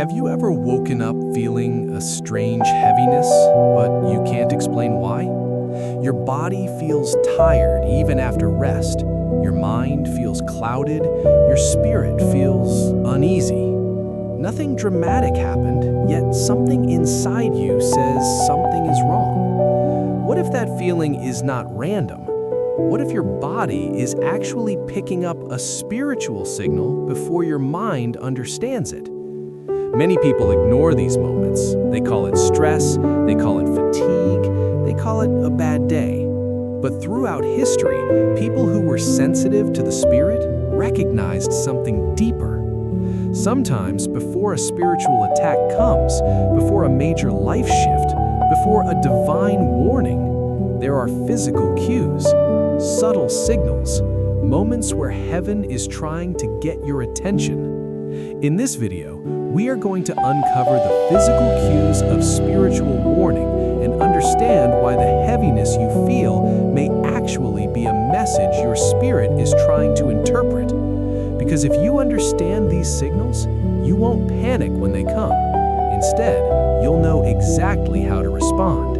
Have you ever woken up feeling a strange heaviness, but you can't explain why? Your body feels tired even after rest. Your mind feels clouded. Your spirit feels uneasy. Nothing dramatic happened, yet something inside you says something is wrong. What if that feeling is not random? What if your body is actually picking up a spiritual signal before your mind understands it? Many people ignore these moments. They call it stress, they call it fatigue, they call it a bad day. But throughout history, people who were sensitive to the spirit recognized something deeper. Sometimes, before a spiritual attack comes, before a major life shift, before a divine warning, there are physical cues, subtle signals, moments where heaven is trying to get your attention. In this video, we are going to uncover the physical cues of spiritual warning and understand why the heaviness you feel may actually be a message your spirit is trying to interpret. Because if you understand these signals, you won't panic when they come. Instead, you'll know exactly how to respond.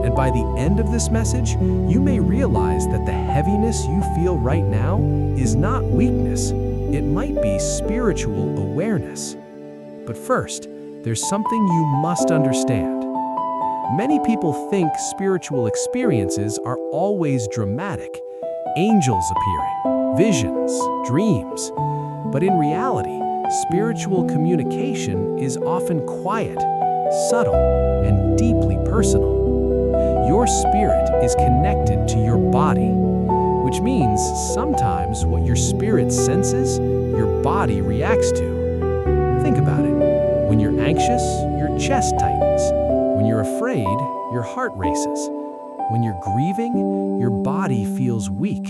And by the end of this message, you may realize that the heaviness you feel right now is not weakness. It might be spiritual awareness. But first, there's something you must understand. Many people think spiritual experiences are always dramatic, angels appearing, visions, dreams. But in reality, spiritual communication is often quiet, subtle, and deeply personal. Your spirit is connected to your body, which means sometimes what your spirit senses, your body reacts to. Think about it. When you're anxious, your chest tightens. When you're afraid, your heart races. When you're grieving, your body feels weak.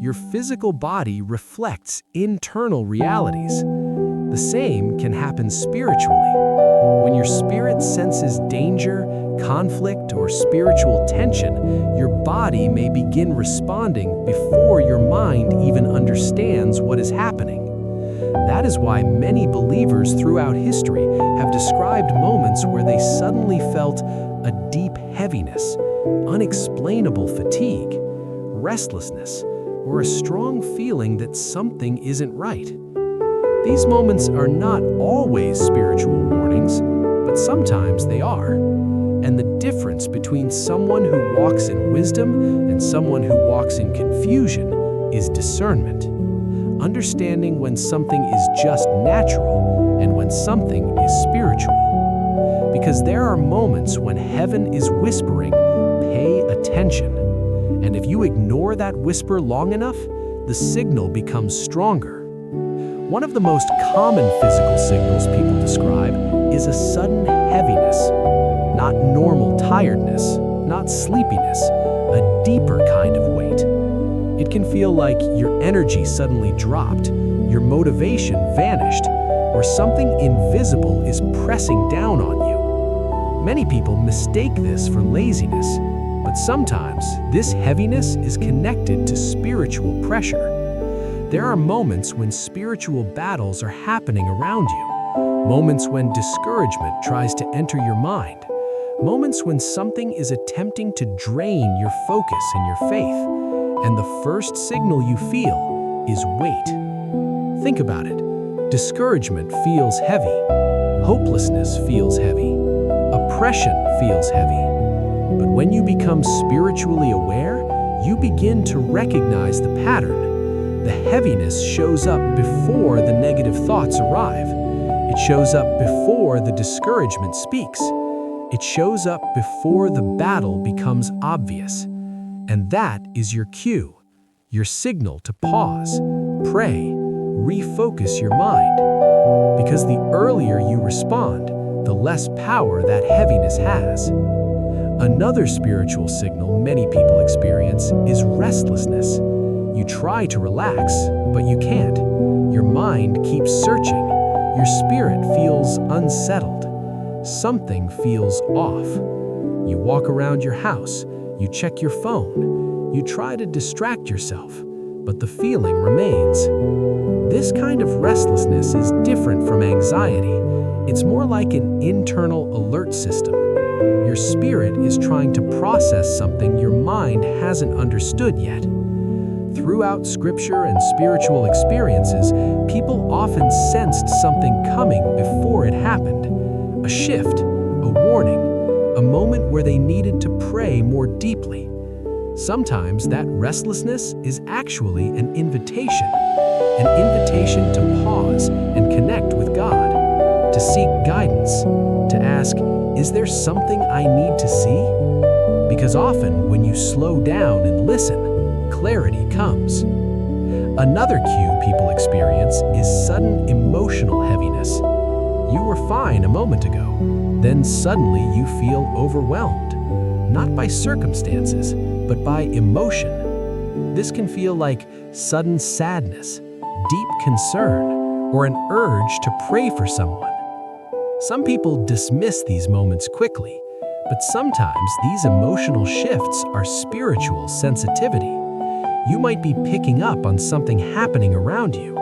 Your physical body reflects internal realities. The same can happen spiritually. When your spirit senses danger, conflict, or spiritual tension, your body may begin responding before your mind even understands what is happening. That is why many believers throughout history have described moments where they suddenly felt a deep heaviness, unexplainable fatigue, restlessness, or a strong feeling that something isn't right. These moments are not always spiritual warnings, but sometimes they are. And the difference between someone who walks in wisdom and someone who walks in confusion is discernment. Understanding when something is just natural and when something is spiritual. Because there are moments when heaven is whispering, pay attention. And if you ignore that whisper long enough, the signal becomes stronger. One of the most common physical signals people describe is a sudden heaviness. Not normal tiredness, not sleepiness, a deeper kind of weight. It can feel like your energy suddenly dropped, your motivation vanished, or something invisible is pressing down on you. Many people mistake this for laziness, but sometimes this heaviness is connected to spiritual pressure. There are moments when spiritual battles are happening around you, moments when discouragement tries to enter your mind, moments when something is attempting to drain your focus and your faith. And the first signal you feel is weight. Think about it. Discouragement feels heavy. Hopelessness feels heavy. Oppression feels heavy. But when you become spiritually aware, you begin to recognize the pattern. The heaviness shows up before the negative thoughts arrive. It shows up before the discouragement speaks. It shows up before the battle becomes obvious. And that is your cue, your signal to pause, pray, refocus your mind. Because the earlier you respond, the less power that heaviness has. Another spiritual signal many people experience is restlessness. You try to relax, but you can't. Your mind keeps searching. Your spirit feels unsettled. Something feels off. You walk around your house. You check your phone. You try to distract yourself, but the feeling remains. This kind of restlessness is different from anxiety. It's more like an internal alert system. Your spirit is trying to process something your mind hasn't understood yet. Throughout scripture and spiritual experiences, people often sensed something coming before it happened. A shift, a warning, a moment where they needed to pray more deeply. Sometimes that restlessness is actually an invitation to pause and connect with God, to seek guidance, to ask, is there something I need to see? Because often when you slow down and listen, clarity comes. Another cue people experience is sudden emotional heaviness. You were fine a moment ago, then suddenly you feel overwhelmed, not by circumstances, but by emotion. This can feel like sudden sadness, deep concern, or an urge to pray for someone. Some people dismiss these moments quickly, but sometimes these emotional shifts are spiritual sensitivity. You might be picking up on something happening around you.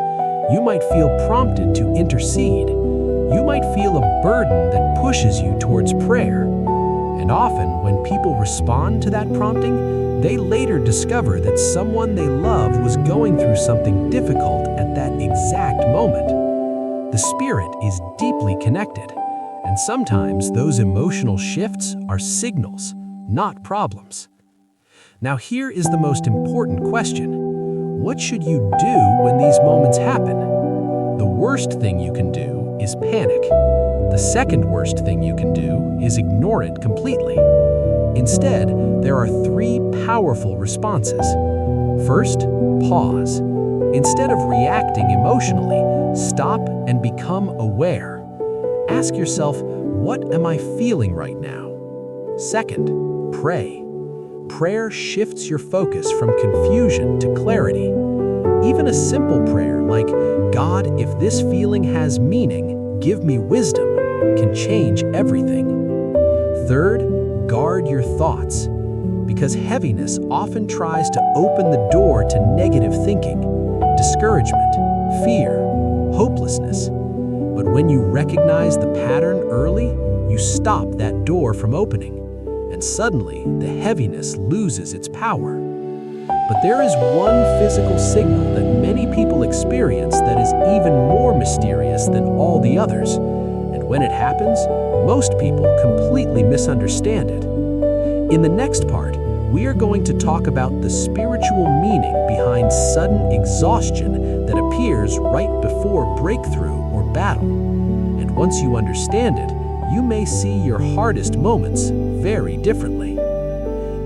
You might feel prompted to intercede. You might feel a burden that pushes you towards prayer. And often, when people respond to that prompting, they later discover that someone they love was going through something difficult at that exact moment. The spirit is deeply connected, and sometimes those emotional shifts are signals, not problems. Now here is the most important question. What should you do when these moments happen? The worst thing you can do is panic. The second worst thing you can do is ignore it completely. Instead, there are three powerful responses. First, pause. Instead of reacting emotionally, stop and become aware. Ask yourself, what am I feeling right now? Second, pray. Prayer shifts your focus from confusion to clarity. Even a simple prayer like, God, if this feeling has meaning, give me wisdom, can change everything. Third, guard your thoughts, because heaviness often tries to open the door to negative thinking, discouragement, fear, hopelessness. But when you recognize the pattern early, you stop that door from opening, and suddenly the heaviness loses its power. But there is one physical signal that many people experience that is even more mysterious than all the others. And when it happens, most people completely misunderstand it. In the next part, we are going to talk about the spiritual meaning behind sudden exhaustion that appears right before breakthrough or battle. And once you understand it, you may see your hardest moments very differently.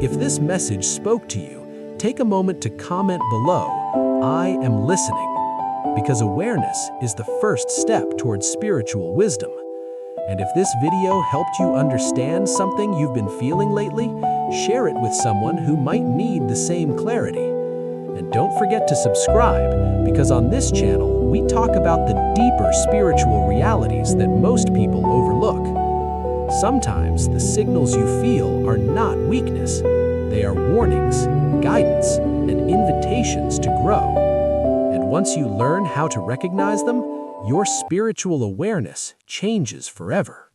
If this message spoke to you, take a moment to comment below, I am listening, because awareness is the first step towards spiritual wisdom. And if this video helped you understand something you've been feeling lately, share it with someone who might need the same clarity. And don't forget to subscribe, because on this channel, we talk about the deeper spiritual realities that most people overlook. Sometimes the signals you feel are not weakness. They are warnings, guidance, and invitations to grow. And once you learn how to recognize them, your spiritual awareness changes forever.